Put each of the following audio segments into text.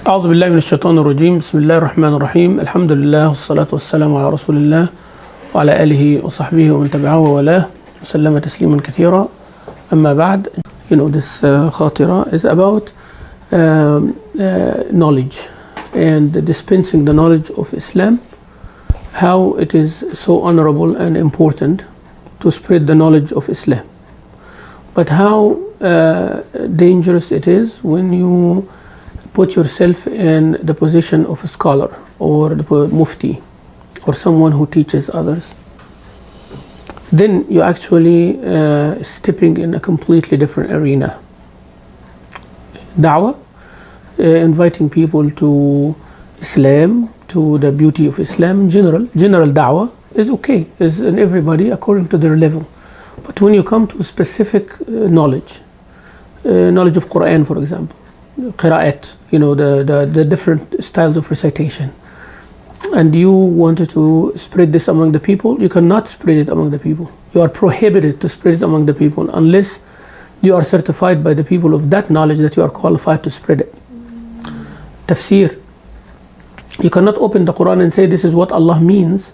أعوذ بالله من الشيطان الرجيم. بسم الله الرحمن الرحيم. الحمد لله والصلاة والسلام على رسول الله وعلى آله وصحبه ومن تبعه وولاه وسلم تسليما كثيرا. أما بعد, this خاطرة is about knowledge and dispensing the knowledge of Islam, how it is so honorable and important to spread the knowledge of Islam, but how dangerous it is when you put yourself in the position of a scholar or the mufti or someone who teaches others. Then you actually stepping in a completely different arena. Da'wah, inviting people to Islam, to the beauty of Islam in general. General da'wah is okay, is in everybody according to their level. But when you come to specific knowledge of Quran, for example, qira'at, the different styles of recitation, and you wanted to spread this among the people, you cannot spread it among the people. You are prohibited to spread it among the people unless you are certified by the people of that knowledge that you are qualified to spread it. Tafsir, you cannot open the Quran and say this is what Allah means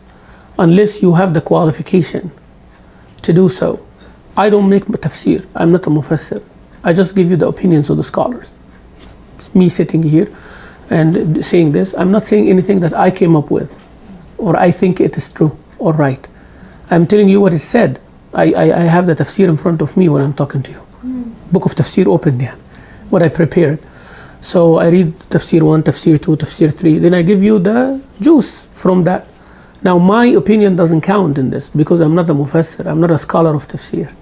unless you have the qualification to do so. I don't make tafsir, I'm not a mufassir. I just give you the opinions of the scholars. It's me sitting here and saying this. I'm not saying anything that I came up with or I think it is true or right. I'm telling you what is said. I have the tafsir in front of me when I'm talking to you. Book of tafsir open there, what I prepared. So I read tafsir 1, tafsir 2, tafsir 3, then I give you the juice from that. Now my opinion doesn't count in this because I'm not a mufassir, I'm not a scholar of tafsir.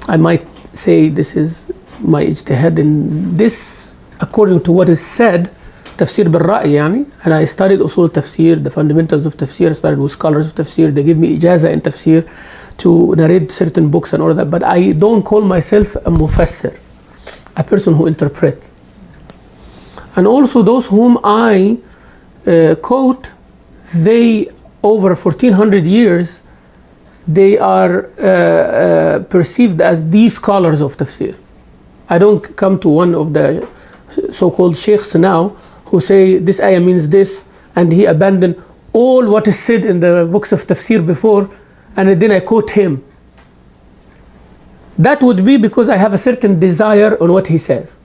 I might say this is my ijtihad in this according to what is said, tafsir bil ra'i yani, and I studied usul tafsir, the fundamentals of tafsir. I studied with scholars of tafsir, they give me ijaza in tafsir to narrate certain books and all that, but I don't call myself a mufassir, a person who interprets. And also those whom I quote, they over 1400 years they are perceived as the scholars of tafsir. I don't come to one of the so-called sheikhs now who say this ayah means this and he abandoned all what is said in the books of tafsir before and then I quote him. That would be because I have a certain desire on what he says.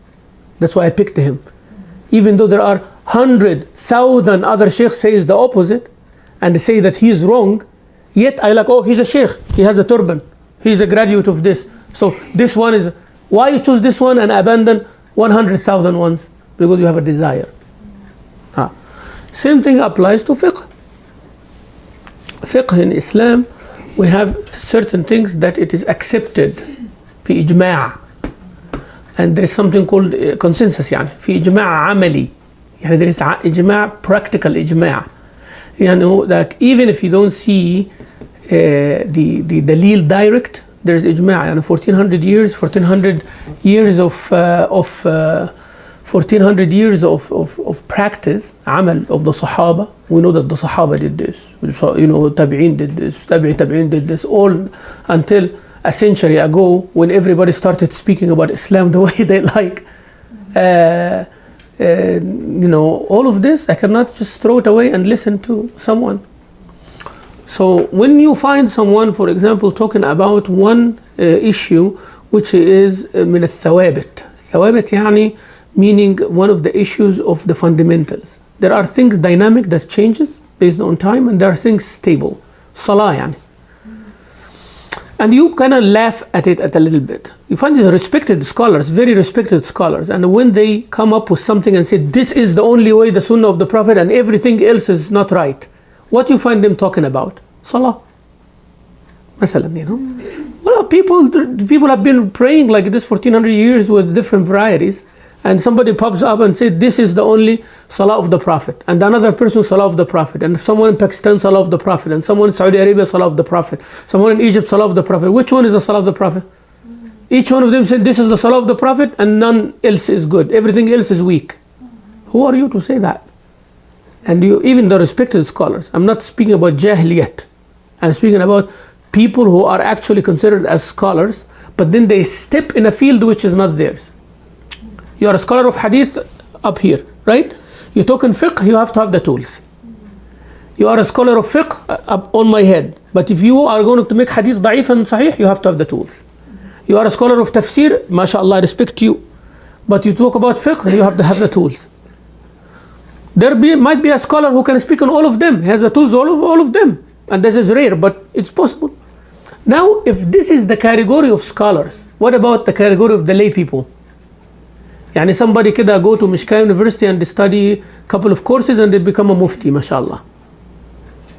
That's why I picked him. Even though there are 100,000 other sheikhs says the opposite and they say that he is wrong, yet I like, oh, he's a sheikh, he has a turban, he's a graduate of this, so this one is, why you choose this one and abandon 100,000 ones? Because you have a desire. Same thing applies to fiqh. Fiqh in Islam, we have certain things that it is accepted في إجماع, and there is something called consensus يعني في إجماع عملي, يعني there is إجماع, practical إجماع, that even if you don't see the dalil direct, there is إجماع. يعني 1400 years of 1400 years of practice, عمل of the Sahaba. We know that the Sahaba did this, Tabi'in did this, Tabi'in did this, all until a century ago when everybody started speaking about Islam the way they like. All of this I cannot just throw it away and listen to someone. So when you find someone, for example, talking about one issue which is من الثوابت, ثوابت يعني meaning one of the issues of the fundamentals. There are things dynamic that changes based on time and there are things stable. Salah يعني. And you kind of laugh at it a little bit. You find these respected scholars, very respected scholars, and when they come up with something and say this is the only way, the sunnah of the Prophet, and everything else is not right, what you find them talking about? Salah. مثلا, well, people have been praying like this for 1400 years with different varieties, and somebody pops up and says this is the only salah of the Prophet, and another person salah of the Prophet, and someone in Pakistan salah of the Prophet, and someone in Saudi Arabia salah of the Prophet, someone in Egypt salah of the Prophet. Which one is the salah of the Prophet? Each one of them said this is the salah of the Prophet and none else is good, everything else is weak. Who are you to say that? And even the respected scholars, I'm not speaking about jahiliyat, I'm speaking about people who are actually considered as scholars, but then they step in a field which is not theirs. You are a scholar of hadith, up here, right? You talk in fiqh, you have to have the tools. You are a scholar of fiqh up on my head. But if you are going to make hadith da'if and sahih, you have to have the tools. You are a scholar of tafsir, mashallah, I respect you. But you talk about fiqh, you have to have the tools. Might be a scholar who can speak on all of them, has the tools all of them. And this is rare, but it's possible. Now, if this is the category of scholars, what about the category of the lay people? يعني somebody كده go to Mishka University and they study a couple of courses and they become a mufti, mashallah.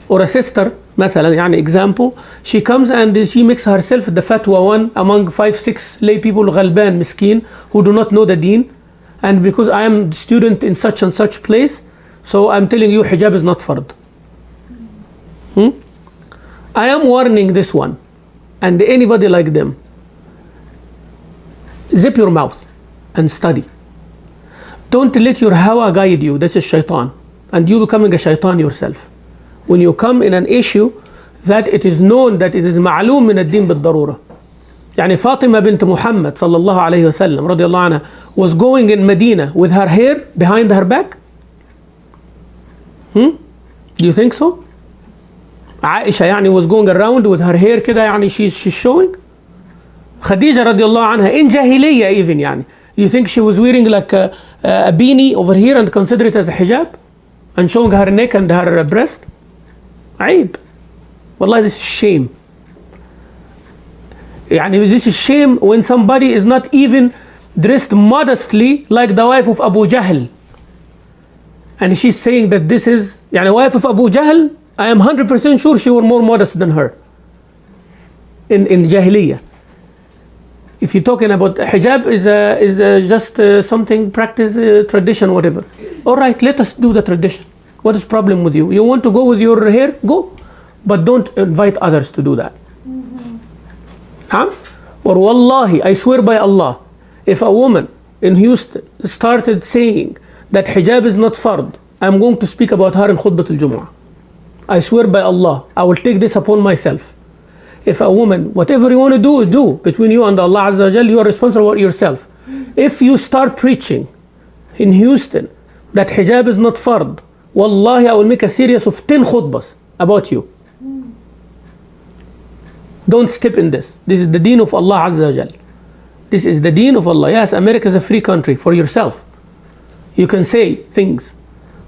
Or a sister, مثلا, يعني example, she comes and she makes herself the fatwa one among 5-6 lay people, غلبان, miskin, who do not know the deen. And because I am student in such and such place, so I'm telling you hijab is not fard. I am warning this one and anybody like them. Zip your mouth and study. Don't let your hawa guide you. This is shaitan. And you becoming a shaitan yourself. When you come in an issue that it is known that it is معلوم من الدين بالضرورة. يعني فاطمة بنت محمد صلى الله عليه وسلم رضي الله عنها was going in Medina with her hair behind her back. Do you think so? عائشة يعني was going around with her hair كده يعني she's showing. خديجة رضي الله عنها in جاهلية even يعني. You think she was wearing like a beanie over here and consider it as a hijab? And showing her neck and her breast? عيب. والله this is shame. يعني this is shame when somebody is not even dressed modestly like the wife of Abu Jahl. And she's saying that this is يعني wife of Abu Jahl, I am 100% sure she was more modest than her in Jahiliyyah. If you're talking about hijab is just something practice, tradition, whatever. All right, let us do the tradition. What is the problem with you? You want to go with your hair? Go. But don't invite others to do that. Or wallahi, I swear by Allah, if a woman in Houston started saying that hijab is not fard, I'm going to speak about her in khutbah al-Jumu'ah. I swear by Allah, I will take this upon myself. If a woman, whatever you want to do, do. Between you and Allah Azza wa Jal, you are responsible for yourself. If you start preaching in Houston that hijab is not fard, wallahi, I will make a series of 10 khutbahs about you. Don't step in this. This is the deen of Allah Azza wa Jal. This is the deen of Allah. Yes, America is a free country for yourself. You can say things.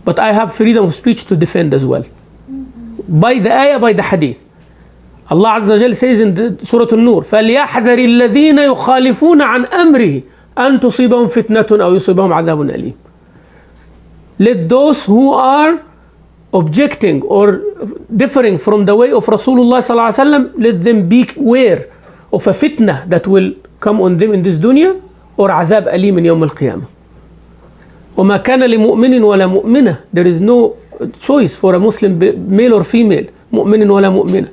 But I have freedom of speech to defend as well. By the ayah, by the hadith. Allah Azza wa Jal says in the Surah An-Nur, فَلْيَحْذَرِ الَّذِينَ يُخَالِفُونَ عَنْ أَمْرِهِ أَن تُصِيبَهُمْ فِتْنَةٌ أَوْ يُصِيبَهُمْ عَذَابٌ أَلِيمٌ. Let those who are objecting or differing from the way of Rasulullah sallallahu alaihi wasallam, let them be aware of a fitna that will come on them in this dunya or عذاب أليم من يوم القيامة. وما كان لمؤمن ولا مؤمنة. There is no choice for a Muslim, male or female, مؤمن ولا مؤمنة.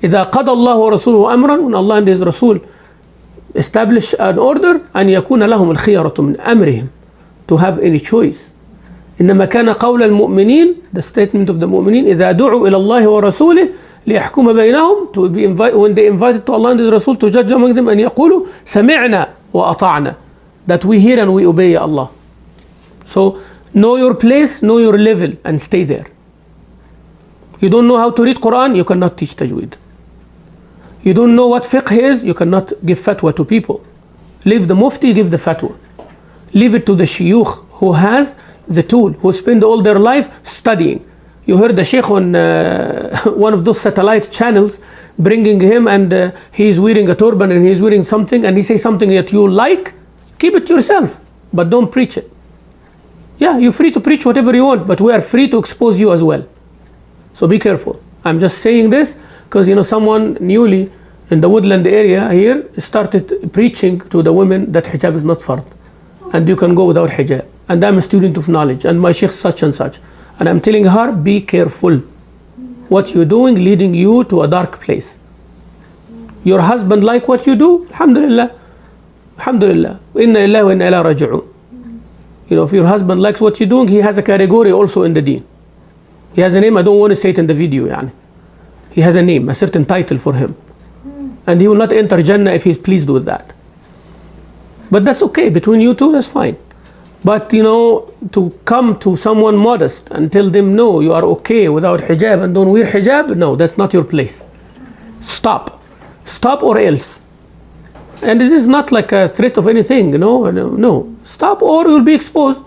إذا قضى الله ورسوله أمرا, when Allah and His Rasul establish an order, أن يكون لهم الخيرة من أمرهم, to have any choice. إنما كان قول المؤمنين, the statement of the مؤمنين, إذا دعوا إلى الله ورسوله ليحكم بينهم, to be invited, when they invited to Allah and His Rasul to judge among them, أن يقولوا سمعنا وأطعنا, that we hear and we obey Allah. So know your place, know your level, and stay there. You don't know how to read Quran, you cannot teach tajweed. You don't know what fiqh is, you cannot give fatwa to people. Leave the mufti, give the fatwa. Leave it to the shuyukh who has the tool, who spend all their life studying. You heard the Sheikh on one of those satellite channels bringing him, and he's wearing a turban and he's wearing something, and he says something that you like, keep it to yourself, but don't preach it. Yeah, you're free to preach whatever you want, but we are free to expose you as well. So be careful. I'm just saying this because, you know, someone newly in the Woodland area here started preaching to the women that hijab is not fard and you can go without hijab. And I'm a student of knowledge and my sheikh such and such. And I'm telling her, be careful. What you're doing leading you to a dark place. Your husband like what you do? Alhamdulillah. Alhamdulillah. Inna lillahi wa inna ilayhi raji'un. You know, if your husband likes what you're doing, he has a category also in the deen. He has a name, I don't want to say it in the video. Yani. He has a name, a certain title for him. And he will not enter Jannah if he's pleased with that. But that's okay, between you two, that's fine. But to come to someone modest and tell them no, you are okay without hijab and don't wear hijab, no, that's not your place. Stop or else. And this is not like a threat of anything, no. Stop or you'll be exposed.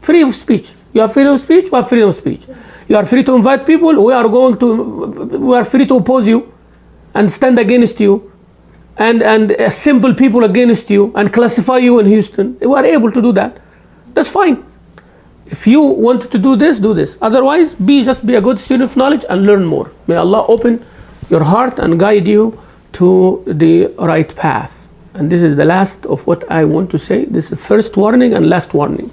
Free of speech. You have freedom of speech, you have freedom of speech. You are free to invite people, we are free to oppose you and stand against you and assemble people against you and classify you in Houston. We are able to do that. That's fine. If you want to do this. Otherwise, just be a good student of knowledge and learn more. May Allah open your heart and guide you to the right path. And this is the last of what I want to say. This is the first warning and last warning.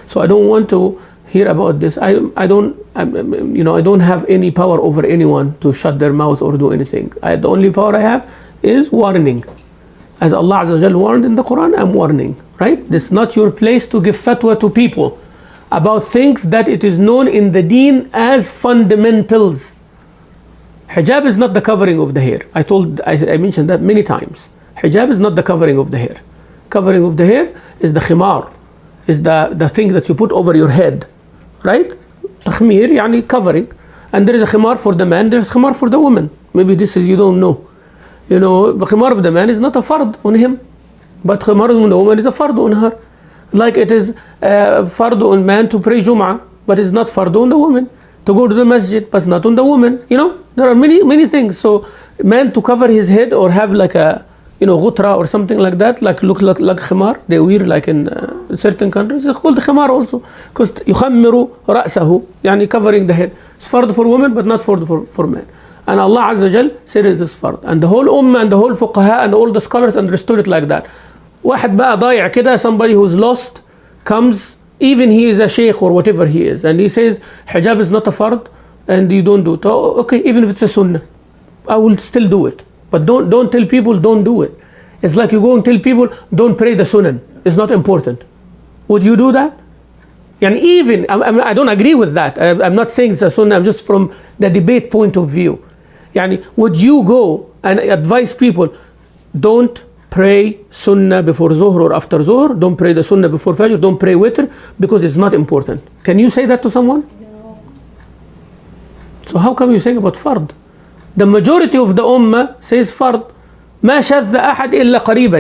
So I don't want to hear about this. I don't have any power over anyone to shut their mouth or do anything. The only power I have is warning. As Allah Azza wa Jal warned in the Quran, I'm warning. Right? This is not your place to give fatwa to people about things that it is known in the deen as fundamentals. Hijab is not the covering of the hair. I mentioned that many times. Hijab is not the covering of the hair. Covering of the hair is the khimar, is the thing that you put over your head. Right? Takhmir, yani covering. And there is a khimar for the man, there is khimar for the woman. Maybe this is, you don't know. The khimar of the man is not a fard on him. But khimar on the woman is a fard on her. Like it is fard on man to pray Jum'ah, but it's not fard on the woman. To go to the masjid, but it's not on the woman. There are many things. So man to cover his head or have like a ghutra or something like that, look like khimar, they wear like in certain countries, it's called khimar also. Because يخمر رأسه, يعني covering the head. It's fard for women but not for men. And Allah Azza wa Jal said it is fard. And the whole ummah and the whole fuqaha and all the scholars understood it like that. واحد بقى ضايع كده, somebody who's lost comes, even he is a sheikh or whatever he is, and he says hijab is not a fard and you don't do it. Oh, okay, even if it's a sunnah, I will still do it. But don't tell people don't do it. It's like you go and tell people don't pray the sunnah. It's not important. Would you do that? And even I don't agree with that. I'm not saying it's a sunnah. I'm just from the debate point of view. Would you go and advise people don't pray sunnah before zuhr or after zuhr? Don't pray the sunnah before fajr. Don't pray witr because it's not important. Can you say that to someone? No. So how come you saying about fard? The majority of the ummah says fard. ما شذ أحد إلا قريبا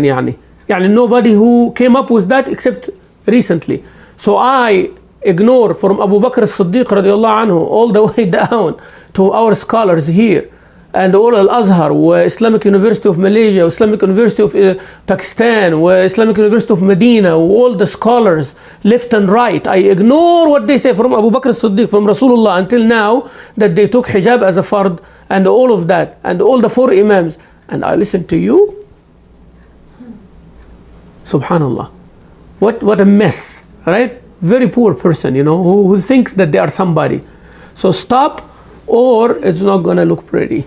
يعني nobody who came up with that except recently. So I ignore from Abu Bakr as-Siddiq radiallahu anhu all the way down to our scholars here and all Al-Azhar, Islamic University of Malaysia, Islamic University of Pakistan, Islamic University of Medina, all the scholars left and right. I ignore what they say from Abu Bakr as-Siddiq, from Rasulullah until now, that they took hijab as a fard and all of that and all the 4 imams, and I listen to you. Subhanallah, what a mess, right? Very poor person, who thinks that they are somebody. So stop, or it's not gonna look pretty.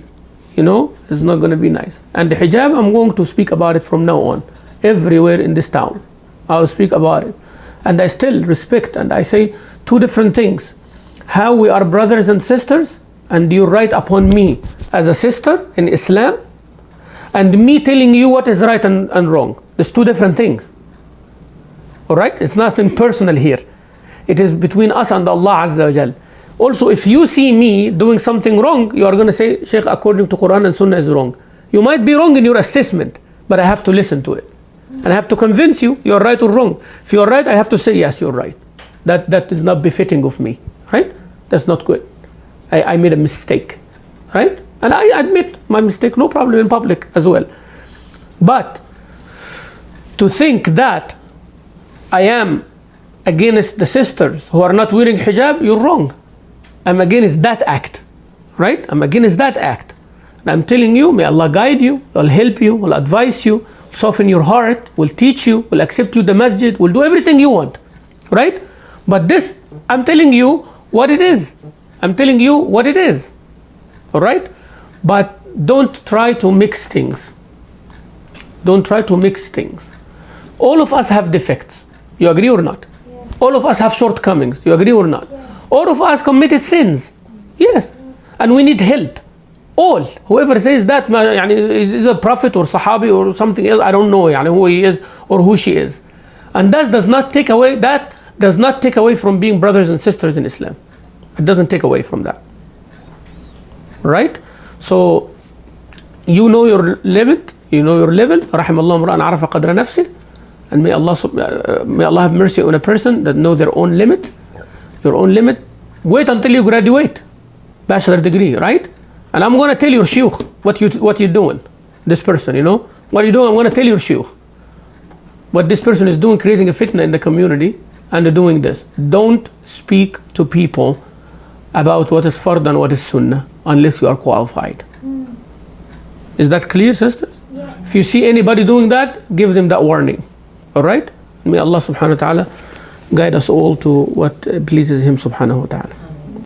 It's not gonna be nice. And the hijab, I'm going to speak about it from now on, everywhere in this town. I'll speak about it. And I still respect, and I say 2 different things. How we are brothers and sisters, and you right upon me as a sister in Islam, and me telling you what is right and wrong. There's 2 different things. Alright? It's nothing personal here. It is between us and Allah Azza wa Jal. Also, if you see me doing something wrong, you are going to say, Sheikh, according to Quran and Sunnah is wrong. You might be wrong in your assessment, but I have to listen to it. And I have to convince you, you're right or wrong. If you're right, I have to say, yes, you're right. That is not befitting of me. Right? That's not good. I made a mistake. Right? And I admit my mistake, no problem in public as well. But to think that I am against the sisters who are not wearing hijab, you're wrong. I'm against that act. Right? I'm against that act. And I'm telling you, may Allah guide you, will help you, will advise you, soften your heart, will teach you, will accept you the masjid, will do everything you want. Right? But this, I'm telling you what it is. I'm telling you what it is. Alright? But don't try to mix things. Don't try to mix things. All of us have defects. You agree or not? Yes. All of us have shortcomings. You agree or not? Yes. All of us committed sins. Yes. And we need help. All. Whoever says that is a prophet or sahabi or something else, I don't know who he is or who she is. And that does not take away that does not take away from being brothers and sisters in Islam. It doesn't take away from that. Right? So you know your limit, you know your level. رحم الله امرأ عرف قدر نفسه. And may Allah have mercy on a person that know their own limit, your own limit. Wait until you graduate, bachelor degree, right? And I'm going to tell your sheikh what you're doing. This person, you know, what are you doing? I'm going to tell your sheikh what this person is doing, creating a fitna in the community, and they're doing this. Don't speak to people about what is fard and what is sunnah unless you are qualified. Is that clear, sisters? Yes. If you see anybody doing that, give them that warning. All right? May Allah subhanahu wa ta'ala guide us all to what pleases Him subhanahu wa ta'ala.